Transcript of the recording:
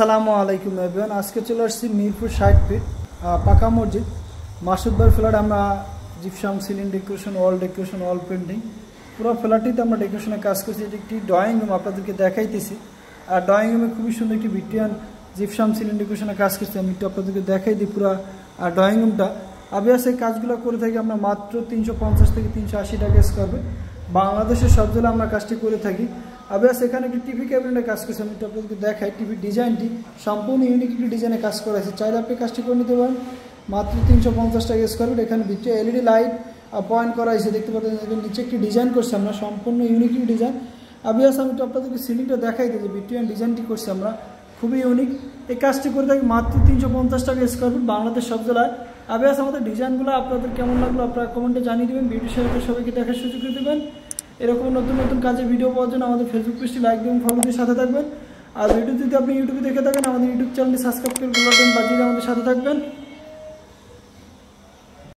আসসালামু আলাইকুম এভরিওয়ান। আজকে চলে আসছি মিরপুর 60 ফিট পাকা মসজিদ মাসুদ ভাই ফ্ল্যাট। আমরা gypsum, ceiling decoration, wall painting পুরো ফ্ল্যাটটিতে আমরা ডেকোরেশনের কাজ করছি। এটি একটি ড্রয়িং রুম আপনাদেরকে দেখাইতেছি। আর ড্রয়িং রুমে খুবই সুন্দর একটি ভিক্টোরিয়ান জিপসাম সিলিং ডেকোরেশনের কাজ করছি। আমি একটু আপনাদেরকে দেখাই দিই পুরো ড্রয়িং রুমটা। অবভিয়াস এই কাজগুলো করে থাকি আমরা মাত্র 350 থেকে 380 টাকা স্কয়ার ফিট। বাংলাদেশের সব জেলায় আমরা কাজটি করে থাকি। অবভিয়াস এখানে একটি টিভি ক্যাবিনেটের কাজ করছে, আমি একটু আপনাদেরকে দেখাই। টিভি ডিজাইনটি সম্পূর্ণ ইউনিক একটি ডিজাইনে কাজ করা আছে। চাইলে আপনি কাজটি করে নিতে পারেন মাত্র 350 টাকা স্কয়ার ফিট। এখানে ভিতরে এলইডি লাইট পয়েন্ট করা হয়েছে, দেখতে পাচ্ছেন। নিচে একটি ডিজাইন করছি আমরা, সম্পূর্ণ ইউনিক ডিজাইন। অবভিয়াস আমি একটু আপনাদেরকে সিলিংটা দেখাই দিই যে ভিক্টোরিয়ান ডিজাইনটি করছি আমরা, খুবই ইউনিক। এই কাজটি করে থাকি মাত্র 350 টাকা স্কয়ার ফিট বাংলাদেশ সব জেলায়। অবভিয়াস আমাদের ডিজাইনগুলো আপনাদের কেমন লাগলো আপনারা কমেন্টে জানিয়ে দেবেন। ভিডিও শেয়ার করে সবাইকে দেখার সুযোগ করে দেবেন। এরকম নতুন নতুন কাজের ভিডিও পাওয়ার জন্য আমাদের ফেসবুক পেজটি লাইক দেবেন, ফলো দিয়ে সাথে থাকবেন। আর ভিডিও যদি আপনি ইউটিউবে দেখে থাকেন আমাদের ইউটিউব চ্যানেলটি সাবস্ক্রাইব করে বেল বাটন বাজিয়ে আমাদের সাথে থাকবেন।